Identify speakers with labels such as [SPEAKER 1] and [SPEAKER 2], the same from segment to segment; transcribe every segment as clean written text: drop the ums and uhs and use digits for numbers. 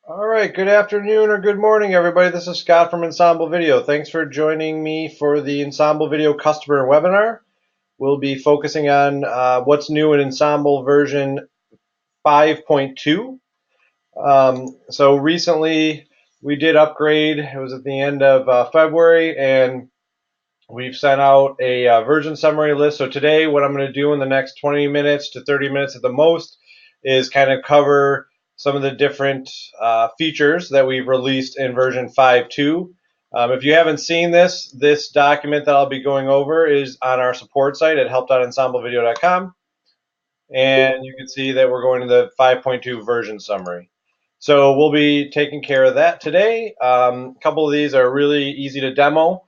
[SPEAKER 1] All right, good afternoon or good morning, everybody. This is Scott from Ensemble Video. Thanks for joining me for the Ensemble Video customer webinar. We'll be focusing on what's new in Ensemble version 5.2. So recently we did upgrade. It was at the end of February, and we've sent out a version summary list. So today what I'm going to do in the next 20 minutes to 30 minutes at the most is kind of cover some of the different features that we've released in version 5.2. If you haven't seen this document that I'll be going over is on our support site at help.ensemblevideo.com, and you can see that we're going to the 5.2 version summary. So we'll be taking care of that today. A couple of these are really easy to demo.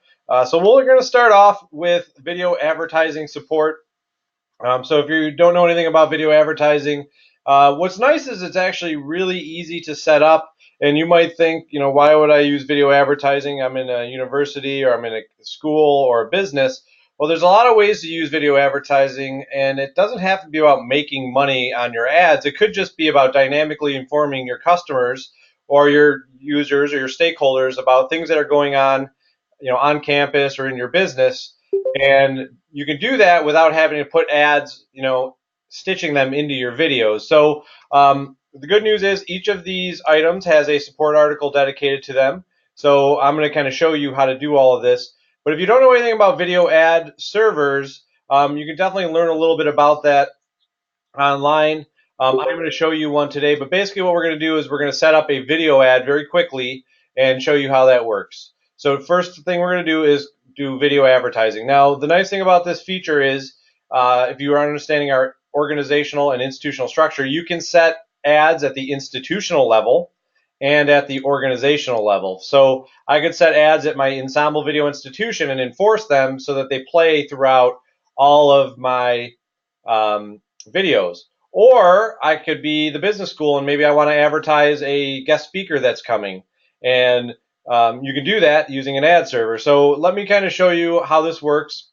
[SPEAKER 1] So we're going to start off with video advertising support. So if you don't know anything about video advertising, what's nice is it's actually really easy to set up. And you might think, why would I use video advertising? I'm in a university or I'm in a school or a business. Well, there's a lot of ways to use video advertising, and it doesn't have to be about making money on your ads. It could just be about dynamically informing your customers or your users or your stakeholders about things that are going on campus or in your business. And you can do that without having to put ads, stitching them into your videos. So the good news is each of these items has a support article dedicated to them. So I'm going to kind of show you how to do all of this. But if you don't know anything about video ad servers, you can definitely learn a little bit about that online. I'm going to show you one today, but basically what we're going to do is we're going to set up a video ad very quickly and show you how that works. So first thing we're going to do is do video advertising. Now, the nice thing about this feature is if you are understanding our organizational and institutional structure, you can set ads at the institutional level and at the organizational level. So I could set ads at my Ensemble Video institution and enforce them so that they play throughout all of my videos. Or I could be the business school and maybe I want to advertise a guest speaker that's coming. And you can do that using an ad server. So let me kind of show you how this works.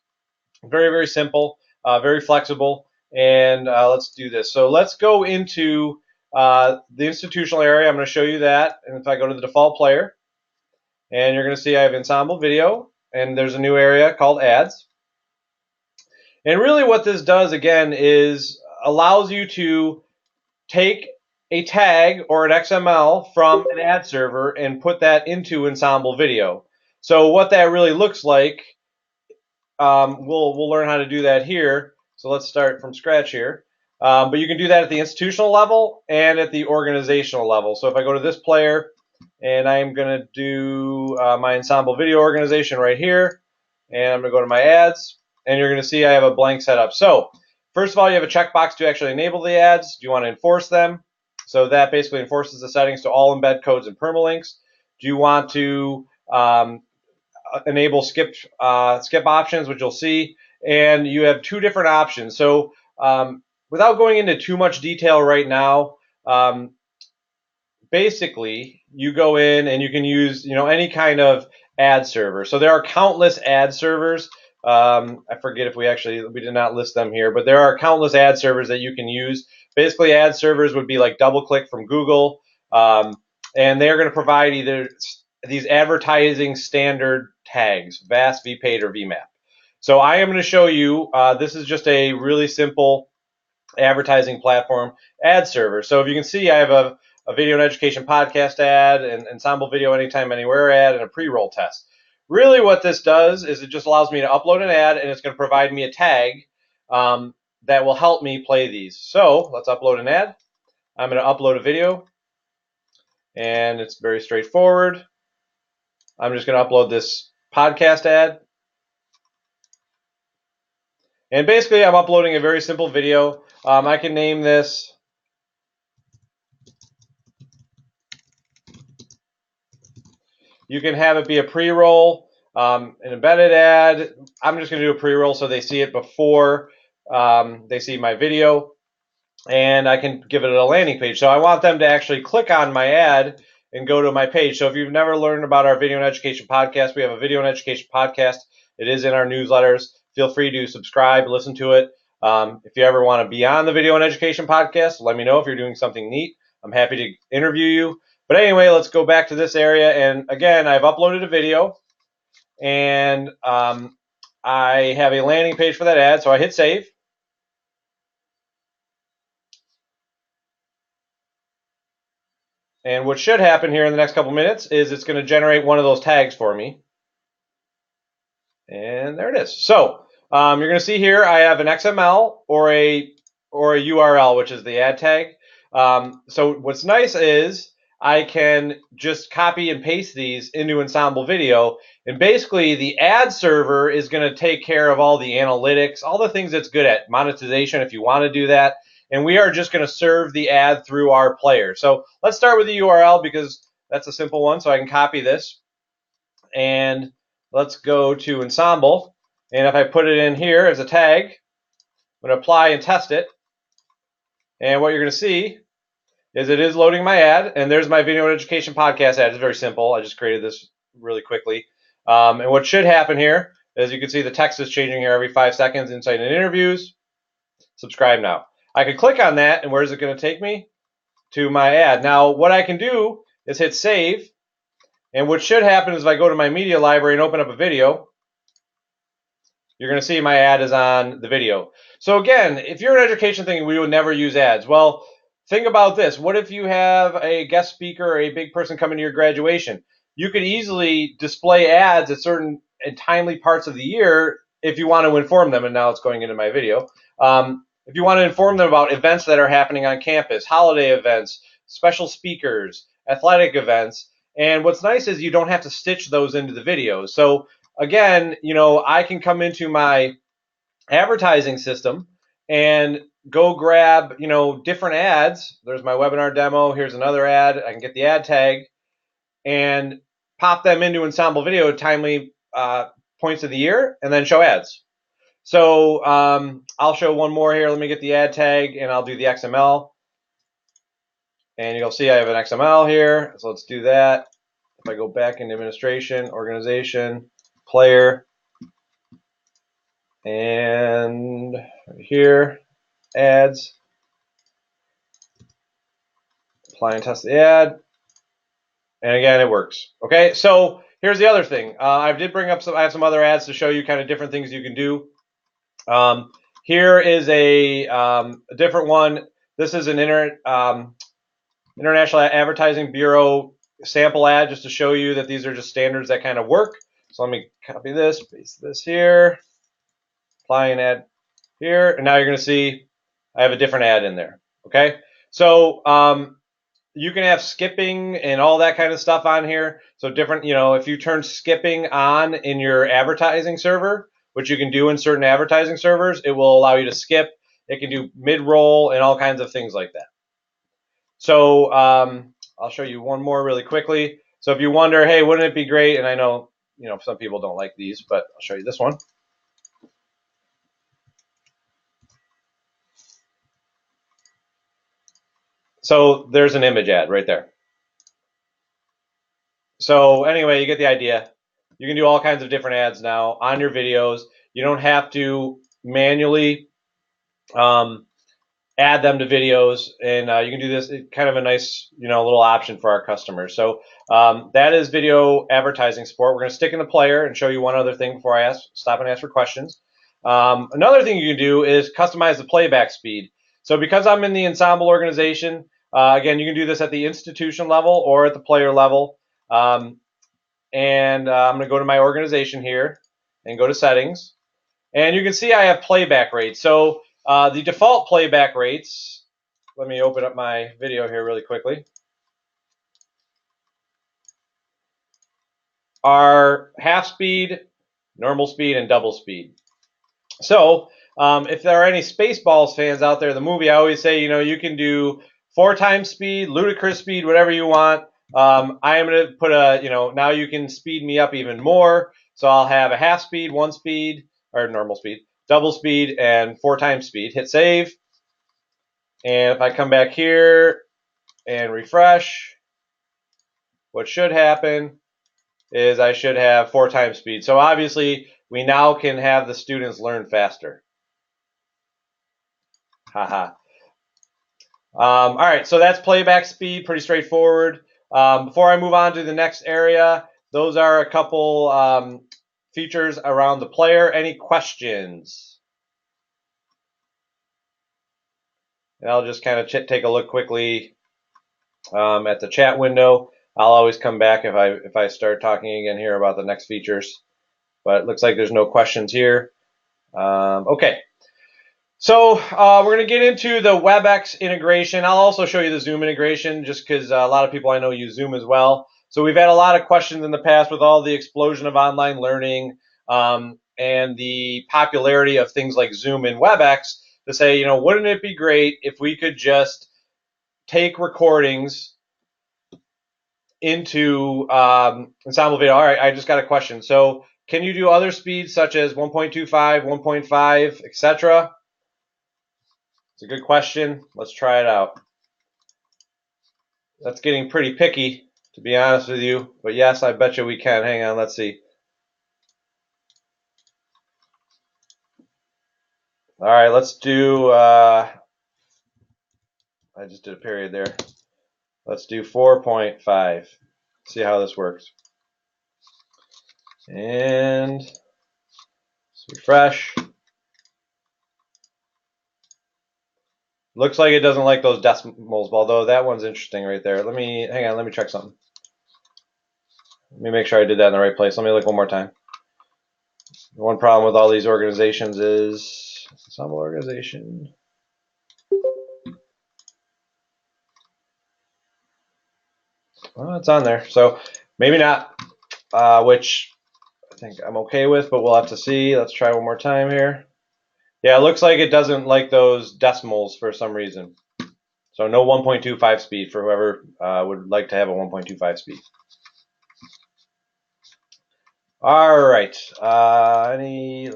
[SPEAKER 1] Very, very simple, very flexible. And let's do this. So let's go into the institutional area. I'm going to show you that. And if I go to the default player, and you're going to see I have Ensemble Video, and there's a new area called Ads. And really what this does, again, is allows you to take a tag or an XML from an ad server and put that into Ensemble Video. So what that really looks like, we'll learn how to do that here. So let's start from scratch here. But you can do that at the institutional level and at the organizational level. So if I go to this player and I'm going to do my Ensemble Video organization right here, and I'm going to go to my ads, and you're going to see I have a blank setup. So first of all, you have a checkbox to actually enable the ads. Do you want to enforce them? So that basically enforces the settings to all embed codes and permalinks. Do you want to enable skip options, which you'll see? And you have two different options. So without going into too much detail right now, basically you go in and you can use any kind of ad server. So there are countless ad servers. I forget if we did not list them here, but there are countless ad servers that you can use. Basically, ad servers would be like DoubleClick from Google, and they're going to provide either these advertising standard tags, VAS, VPAID, or VMAP. So I am going to show you, this is just a really simple advertising platform ad server. So if you can see, I have a video and education podcast ad, and Ensemble Video Anytime Anywhere ad, and a pre-roll test. Really what this does is it just allows me to upload an ad, and it's going to provide me a tag that will help me play these. So let's upload an ad. I'm going to upload a video, and it's very straightforward. I'm just going to upload this podcast ad. And basically I'm uploading a very simple video. I can name this You can have it be a pre-roll, an embedded ad. I'm just going to do a pre-roll so they see it before they see my video, and I can give it a landing page. So I want them to actually click on my ad and go to my page. So if you've never learned about our video and education podcast, we have a video and education podcast. It is in our newsletters. Feel free to subscribe, listen to it. If you ever want to be on the video and education podcast, let me know if you're doing something neat. I'm happy to interview you. But anyway, let's go back to this area. And again, I've uploaded a video, and I have a landing page for that ad. So I hit save. And what should happen here in the next couple minutes is it's going to generate one of those tags for me. And there it is. So you're going to see here I have an XML or a URL, which is the ad tag. So what's nice is I can just copy and paste these into Ensemble Video, and basically the ad server is going to take care of all the analytics, all the things it's good at, monetization if you want to do that, and we are just going to serve the ad through our player. So let's start with the URL because that's a simple one. So I can copy this, and let's go to Ensemble, and if I put it in here as a tag, I'm going to apply and test it, and what you're going to see is it is loading my ad, and there's my video education podcast ad. It's very simple. I just created this really quickly. And what should happen here is you can see the text is changing here every 5 seconds. Insight and interviews. Subscribe now. I can click on that, and where is it going to take me? To my ad. Now, what I can do is hit save, and what should happen is if I go to my media library and open up a video, you're going to see my ad is on the video. So again, if you're an education thinking we would never use ads, well, think about this. What if you have a guest speaker or a big person coming to your graduation? You could easily display ads at certain and timely parts of the year if you want to inform them, and now it's going into my video. If you want to inform them about events that are happening on campus, holiday events, special speakers, athletic events, and what's nice is you don't have to stitch those into the videos. So again, I can come into my advertising system and go grab, different ads. There's my webinar demo. Here's another ad. I can get the ad tag and pop them into Ensemble Video at timely points of the year and then show ads. So I'll show one more here. Let me get the ad tag and I'll do the XML. And you'll see I have an XML here. So let's do that. If I go back into administration, organization, player, and here, ads, apply and test the ad, and again, it works. Okay, so here's the other thing. I did bring up I have some other ads to show you kind of different things you can do. Here is a different one. This is an International Advertising Bureau sample ad just to show you that these are just standards that kind of work. So let me copy this, paste this here, apply an ad here, and now you're going to see I have a different ad in there. Okay, so you can have skipping and all that kind of stuff on here. So different, if you turn skipping on in your advertising server, which you can do in certain advertising servers, it will allow you to skip. It can do mid-roll and all kinds of things like that. So I'll show you one more really quickly. So if you wonder, hey, wouldn't it be great? And I know, some people don't like these, but I'll show you this one. So there's an image ad right there. So anyway, you get the idea. You can do all kinds of different ads now on your videos. You don't have to manually add them to videos, and you can do this. It's kind of a nice, little option for our customers. So that is video advertising support. We're going to stick in the player and show you one other thing before I stop and ask for questions. Another thing you can do is customize the playback speed. So because I'm in the Ensemble organization, again, you can do this at the institution level or at the player level. And I'm going to go to my organization here and go to settings. And you can see I have playback rates. So the default playback rates, let me open up my video here really quickly, are half speed, normal speed, and double speed. So if there are any Spaceballs fans out there, the movie, I always say, you can do 4 times speed, ludicrous speed, whatever you want. I am going to put now you can speed me up even more. So I'll have a half speed, 1 speed, or normal speed, double speed, and 4 times speed. Hit save. And if I come back here and refresh, what should happen is I should have 4 times speed. So obviously, we now can have the students learn faster. Haha. All right, so that's playback speed, pretty straightforward. Before I move on to the next area, those are a couple features around the player. Any questions? And I'll just kind of take a look quickly at the chat window. I'll always come back if I start talking again here about the next features. But it looks like there's no questions here. Okay. So we're going to get into the WebEx integration. I'll also show you the Zoom integration just because a lot of people I know use Zoom as well. So we've had a lot of questions in the past with all the explosion of online learning and the popularity of things like Zoom and WebEx to say, you know, wouldn't it be great if we could just take recordings into Ensemble Video? All right, I just got a question. So can you do other speeds such as 1.25, 1.5, etc.? It's a good question. Let's try it out. That's getting pretty picky, to be honest with you. But yes, I bet you we can. Hang on, let's see. All right, let's do, I just did a period there. Let's do 4.5. See how this works. And let's refresh. Looks like it doesn't like those decimals, although that one's interesting right there. Hang on, let me check something. Let me make sure I did that in the right place. Let me look one more time. The one problem with all these organizations is Ensemble organization. Well, it's on there, so maybe not, which I think I'm okay with, but we'll have to see. Let's try one more time here. Yeah, it looks like it doesn't like those decimals for some reason. So no 1.25 speed for whoever would like to have a 1.25 speed. All right. Let me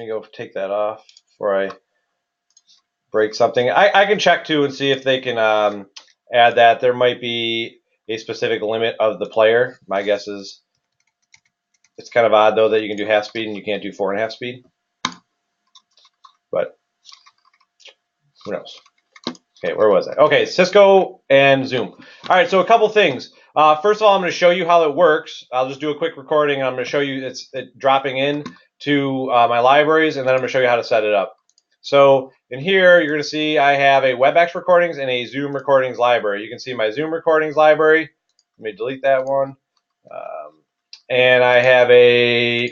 [SPEAKER 1] go take that off before I break something. I can check too and see if they can add that. There might be a specific limit of the player. My guess is it's kind of odd though that you can do half speed and you can't do 4.5 speed. But who knows? Okay, where was I? Okay, Cisco and Zoom. All right, so a couple things. First of all, I'm going to show you how it works. I'll just do a quick recording, and I'm going to show you it dropping in to my libraries, and then I'm going to show you how to set it up. So in here, you're going to see I have a WebEx recordings and a Zoom recordings library. You can see my Zoom recordings library. Let me delete that one. And I have a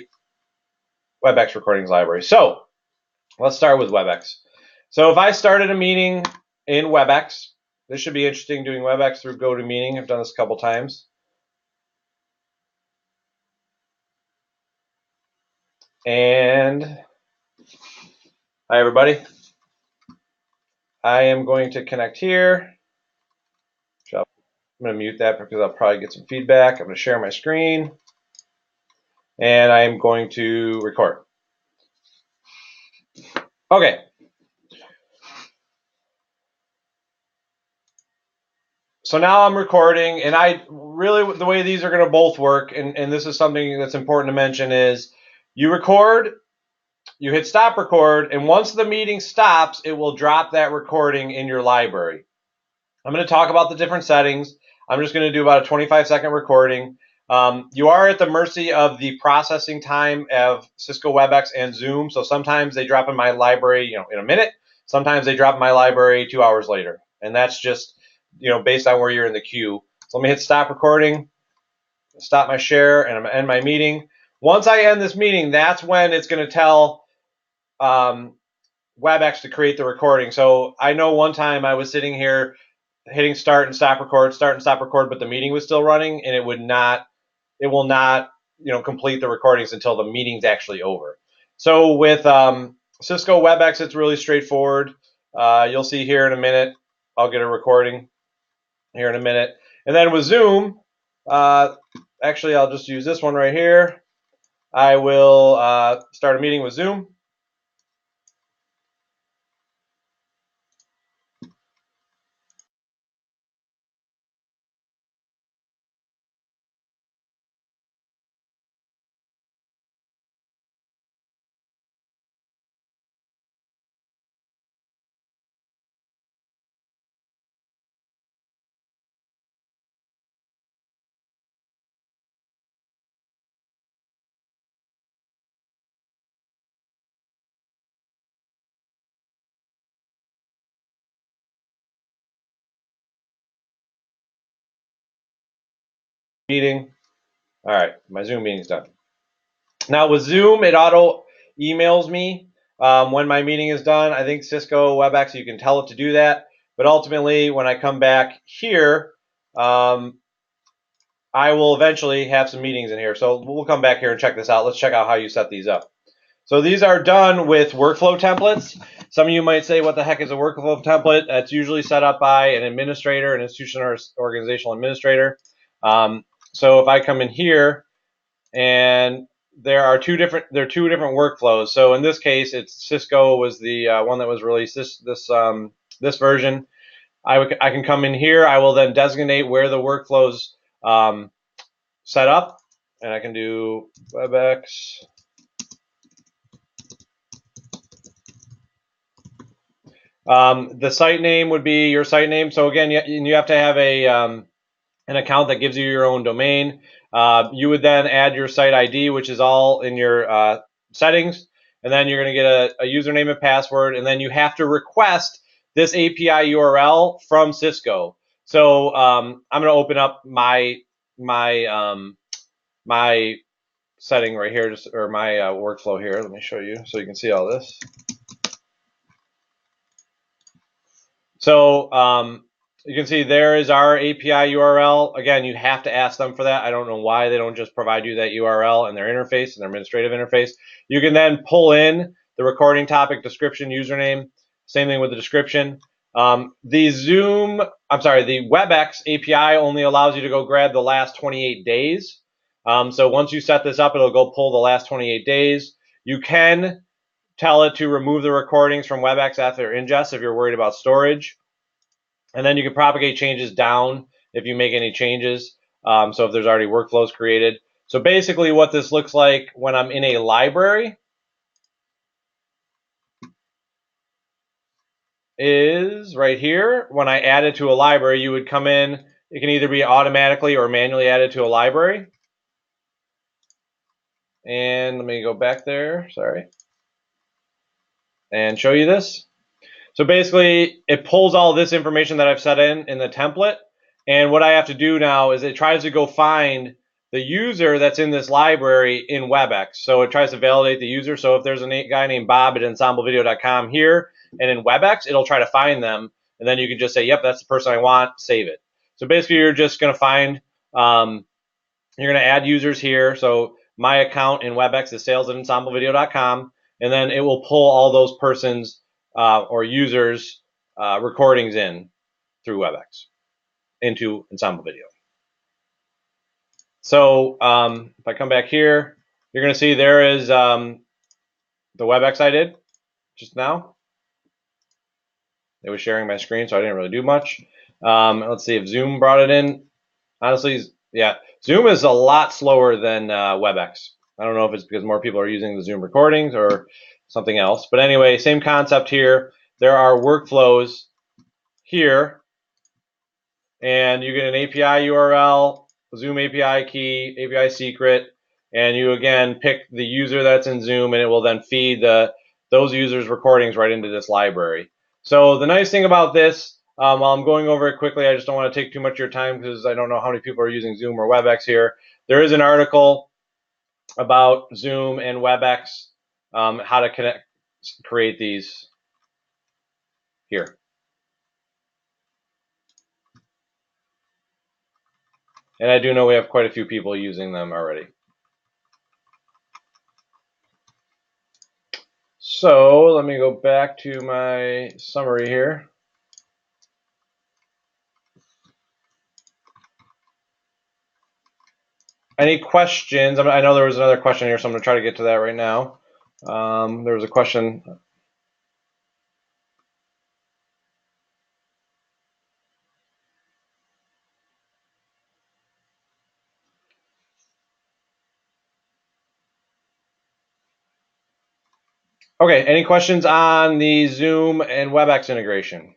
[SPEAKER 1] WebEx recordings library. So let's start with WebEx. So if I started a meeting in WebEx, this should be interesting doing WebEx through GoToMeeting. I've done this a couple times. And hi, everybody. I am going to connect here. I'm going to mute that because I'll probably get some feedback. I'm going to share my screen. And I am going to record. Okay. So now I'm recording, and the way these are going to both work, and this is something that's important to mention, is you record, you hit stop record, and once the meeting stops, it will drop that recording in your library. I'm going to talk about the different settings. I'm just going to do about a 25-second recording. You are at the mercy of the processing time of Cisco WebEx and Zoom, so sometimes they drop in my library, in a minute. Sometimes they drop in my library 2 hours later, and that's just based on where you're in the queue. So let me hit stop recording, stop my share, and I'm going to end my meeting. Once I end this meeting, that's when it's going to tell WebEx to create the recording. So I know one time I was sitting here hitting start and stop record, but the meeting was still running, and it will not complete the recordings until the meeting's actually over. So with Cisco WebEx, it's really straightforward. You'll see here in a minute, I'll get a recording here in a minute. And then with Zoom, actually I'll just use this one right here. I will start a meeting with Zoom. meeting. All right, my Zoom meeting's done. Now with Zoom, it auto emails me when my meeting is done. I think Cisco WebEx, you can tell it to do that. But ultimately, when I come back here, I will eventually have some meetings in here. So we'll come back here and check this out. Let's check out how you set these up. So these are done with workflow templates. Some of you might say, what the heck is a workflow template? That's usually set up by an administrator, an institution or organizational administrator. So if I come in here, and there are two different workflows. So in this case, it's Cisco was the one that was released this version. I can come in here. I will then designate where the workflows set up, and I can do WebEx. The site name would be your site name. So again, you have to have an account that gives you your own domain. You would then add your site ID, which is all in your settings, and then you're going to get a username and password, and then you have to request this API URL from Cisco. So I'm going to open up my setting right here, or my workflow here. Let me show you so you can see all this. So you can see there is our API URL. Again, you have to ask them for that. I don't know why they don't just provide you that URL in their interface, in their administrative interface. You can then pull in the recording topic, description, username. Same thing with the description. The WebEx API only allows you to go grab the last 28 days. So once you set this up, it'll go pull the last 28 days. You can tell it to remove the recordings from WebEx after ingest if you're worried about storage. And then you can propagate changes down if you make any changes. So if there's already workflows created. So basically what this looks like when I'm in a library is right here. When I add it to a library, you would come in. It can either be automatically or manually added to a library. And let me go back there, sorry, and show you this. So basically, it pulls all this information that I've set in the template. And what I have to do now is it tries to go find the user that's in this library in WebEx. So it tries to validate the user. So if there's a guy named Bob at ensemblevideo.com here and in WebEx, it'll try to find them. And then you can just say, yep, that's the person I want, save it. So basically, you're just going to find, you're going to add users here. So my account in WebEx is sales@ensemblevideo.com. And then it will pull all those persons or users recordings in through WebEx into Ensemble Video. So if I come back here, you're going to see there is the WebEx I did just now. It was sharing my screen, so I didn't really do much. Let's see if Zoom brought it in. Honestly, yeah, Zoom is a lot slower than WebEx. I don't know if it's because more people are using the Zoom recordings or something else. But anyway, same concept here. There are workflows here, and you get an API URL, Zoom API key, API secret, and you again pick the user that's in Zoom, and it will then feed those users' recordings right into this library. So the nice thing about this, while I'm going over it quickly, I just don't want to take too much of your time because I don't know how many people are using Zoom or WebEx here. There is an article about Zoom and WebEx, how to create these here. And I do know we have quite a few people using them already. So let me go back to my summary here. Any questions? I know there was another question here, so I'm going to try to get to that right now. There was a question. Okay, any questions on the Zoom and WebEx integration?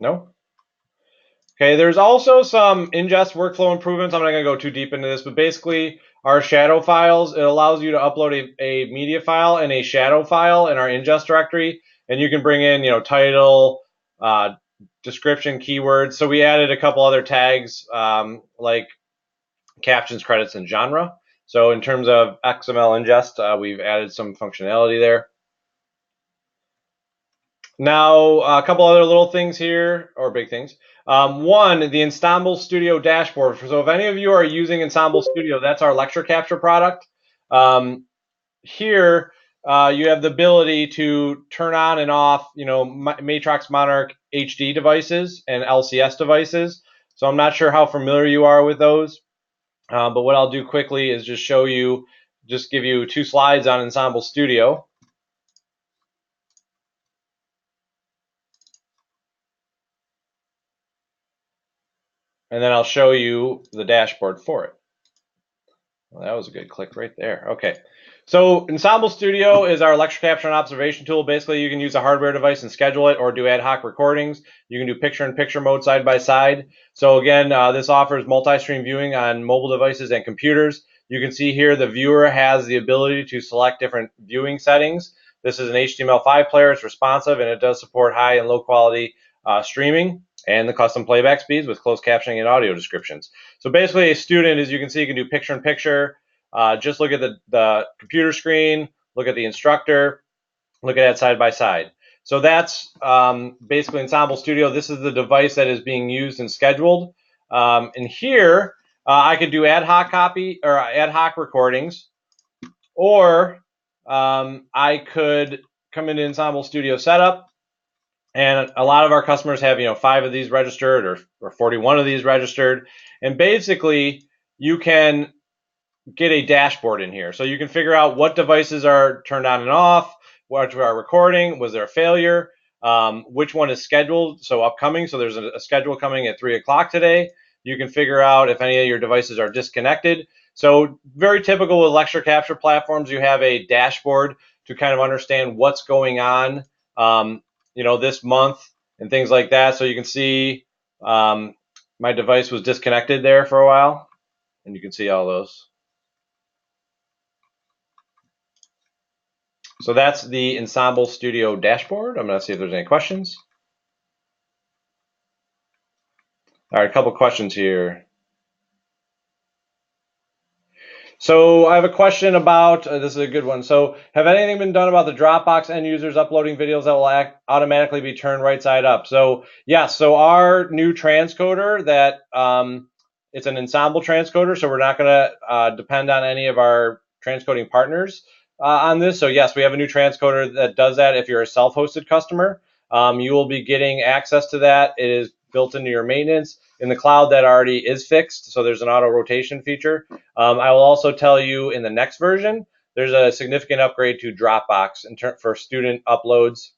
[SPEAKER 1] No? Okay, there's also some ingest workflow improvements. I'm not going to go too deep into this, but basically our shadow files. It allows you to upload a media file and a shadow file in our ingest directory, and you can bring in, title, description, keywords. So we added a couple other tags like captions, credits, and genre. So in terms of XML ingest, we've added some functionality there. Now, a couple other little things here, or big things. One, the Ensemble Studio Dashboard. So if any of you are using Ensemble Studio, that's our lecture capture product. Here, you have the ability to turn on and off, Matrox Monarch HD devices and LCS devices. So I'm not sure how familiar you are with those, but what I'll do quickly is just give you 2 slides on Ensemble Studio. And then I'll show you the dashboard for it. Well, that was a good click right there. Okay. So Ensemble Studio is our lecture capture and observation tool. Basically, you can use a hardware device and schedule it, or do ad hoc recordings. You can do picture-in-picture mode side by side. So again, this offers multi-stream viewing on mobile devices and computers. You can see here the viewer has the ability to select different viewing settings. This is an HTML5 player. It's responsive, and it does support high and low quality streaming and the custom playback speeds with closed captioning and audio descriptions. So basically, a student, as you can see, can do picture-in-picture. Just look at the computer screen, look at the instructor, look at that side by side. So that's basically Ensemble Studio. This is the device that is being used and scheduled. And here, I could do ad hoc recordings, or I could come into Ensemble Studio Setup. And a lot of our customers have, 5 of these registered or 41 of these registered. And basically, you can get a dashboard in here. So you can figure out what devices are turned on and off, what are recording, was there a failure, which one is scheduled, so upcoming. So there's a schedule coming at 3 o'clock today. You can figure out if any of your devices are disconnected. So very typical with lecture capture platforms, you have a dashboard to kind of understand what's going on this month and things like that. So you can see my device was disconnected there for a while, and you can see all those. So that's the Ensemble Studio dashboard. I'm going to see if there's any questions. All right, a couple questions here. So I have a question about, this is a good one. So have anything been done about the Dropbox end users uploading videos that will automatically be turned right side up? So yes, so our new transcoder it's an Ensemble transcoder, so we're not going to depend on any of our transcoding partners on this. So yes, we have a new transcoder that does that. If you're a self-hosted customer, you will be getting access to that. It is built into your maintenance. In the cloud, that already is fixed, so there's an auto rotation feature. I will also tell you in the next version, there's a significant upgrade to Dropbox for student uploads.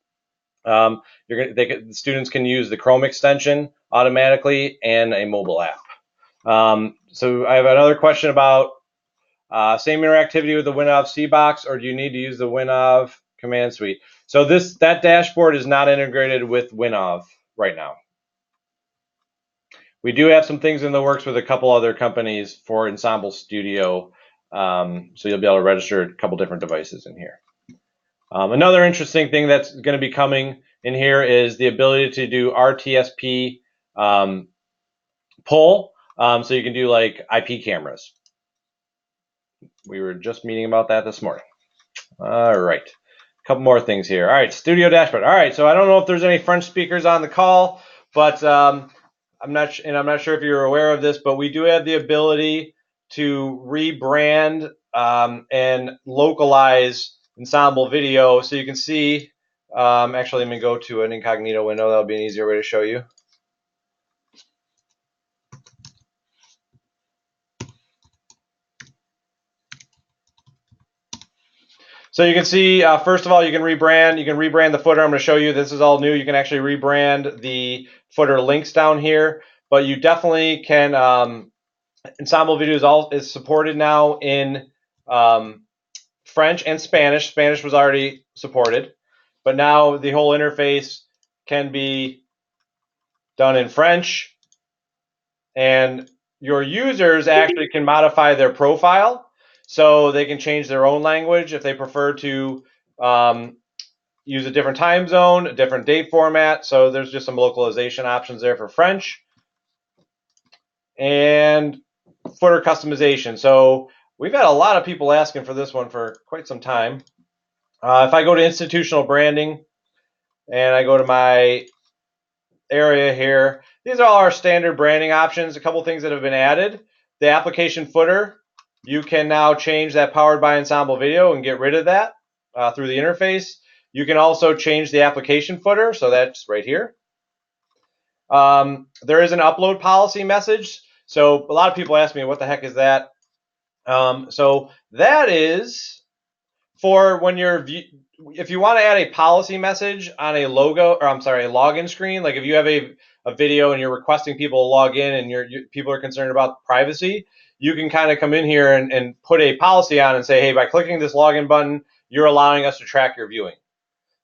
[SPEAKER 1] The students can use the Chrome extension automatically and a mobile app. So I have another question about same interactivity with the WinOv CBox, or do you need to use the WinOv command suite? So that dashboard is not integrated with WinOv right now. We do have some things in the works with a couple other companies for Ensemble Studio, so you'll be able to register a couple different devices in here. Another interesting thing that's going to be coming in here is the ability to do RTSP pull, so you can do like IP cameras. We were just meeting about that this morning. All right, a couple more things here. All right, Studio Dashboard. All right, so I don't know if there's any French speakers on the call, but I'm not sure if you're aware of this, but we do have the ability to rebrand and localize Ensemble Video. So you can see, actually, let me go to an incognito window. That'll be an easier way to show you. So you can see, first of all, you can rebrand the footer. I'm going to show you, this is all new. You can actually rebrand the footer links down here, but you definitely can, Ensemble Video is supported now in French and Spanish. Spanish was already supported, but now the whole interface can be done in French, and your users actually can modify their profile. so they can change their own language if they prefer to use a different time zone, a different date format. So there's just some localization options there for French. And footer customization. So we've had a lot of people asking for this one for quite some time. If I go to institutional branding and I go to my area here, these are all our standard branding options. A couple things that have been added. The application footer, you can now change that powered by Ensemble Video and get rid of that through the interface. You can also change the application footer, so that's right here. There is an upload policy message. So a lot of people ask me, what the heck is that? So that is for when you're, if you want to add a policy message on a logo, or I'm sorry, a login screen, like if you have a video and you're requesting people to log in and people are concerned about privacy, you can kind of come in here and put a policy on and say, hey, by clicking this login button, you're allowing us to track your viewing.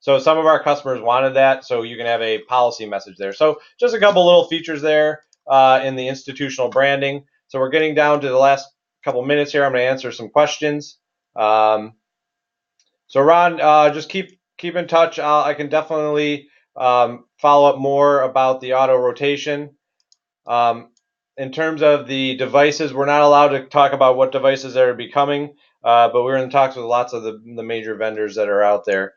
[SPEAKER 1] So some of our customers wanted that, so you can have a policy message there. So just a couple little features there in the institutional branding. So we're getting down to the last couple minutes here. I'm going to answer some questions. So Ron, just keep in touch. I can definitely follow up more about the auto rotation. In terms of the devices, we're not allowed to talk about what devices are becoming, but we're in talks with lots of the major vendors that are out there.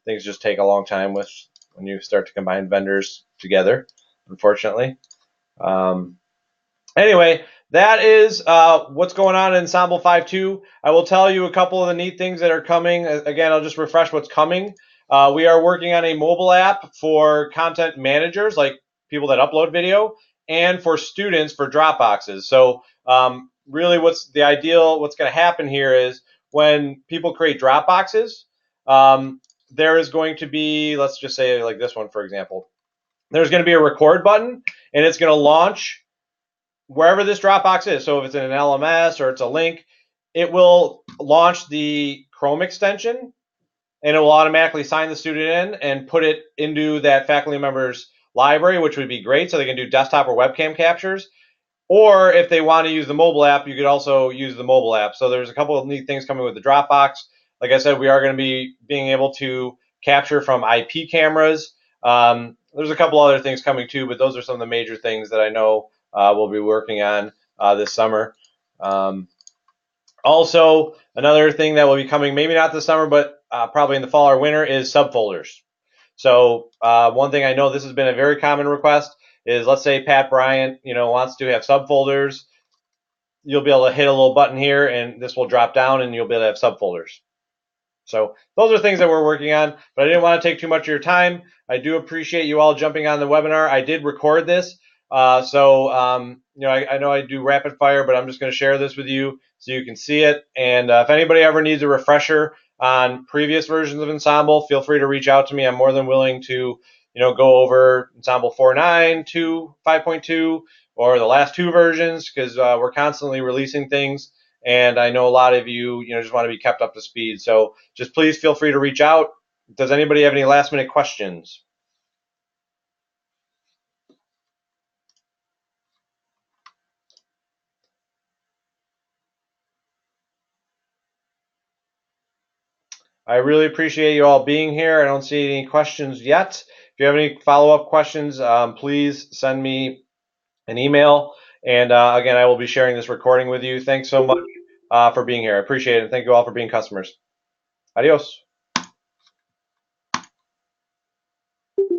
[SPEAKER 1] Things just take a long time when you start to combine vendors together, unfortunately. Anyway, that is what's going on in Ensemble 5.2. I will tell you a couple of the neat things that are coming. Again, I'll just refresh what's coming. We are working on a mobile app for content managers, like people that upload video, and for students for Dropboxes. So really what's going to happen here is when people create Dropboxes, there is going to be, let's just say like this one, for example, there's going to be a record button, and it's going to launch wherever this Dropbox is. So if it's in an LMS or it's a link, it will launch the Chrome extension, and it will automatically sign the student in and put it into that faculty member's library, which would be great, so they can do desktop or webcam captures. Or if they want to use the mobile app, you could also use the mobile app. So there's a couple of neat things coming with the Dropbox. Like I said, we are going to be being able to capture from IP cameras. There's a couple other things coming too, but those are some of the major things that I know we'll be working on this summer. Also, another thing that will be coming, maybe not this summer, but probably in the fall or winter, is subfolders. So one thing I know, this has been a very common request, is let's say Pat Bryant, wants to have subfolders. You'll be able to hit a little button here, and this will drop down, and you'll be able to have subfolders. So those are things that we're working on, but I didn't want to take too much of your time. I do appreciate you all jumping on the webinar. I did record this, I know I do rapid fire, but I'm just going to share this with you so you can see it. And if anybody ever needs a refresher on previous versions of Ensemble, feel free to reach out to me. I'm more than willing to, go over Ensemble 4.9 to 5.2 or the last two versions, because we're constantly releasing things. And I know a lot of you, just want to be kept up to speed. So just please feel free to reach out. Does anybody have any last minute questions? I really appreciate you all being here. I don't see any questions yet. If you have any follow-up questions, please send me an email. And again, I will be sharing this recording with you. Thanks so much for being here. I appreciate it. Thank you all for being customers. Adios.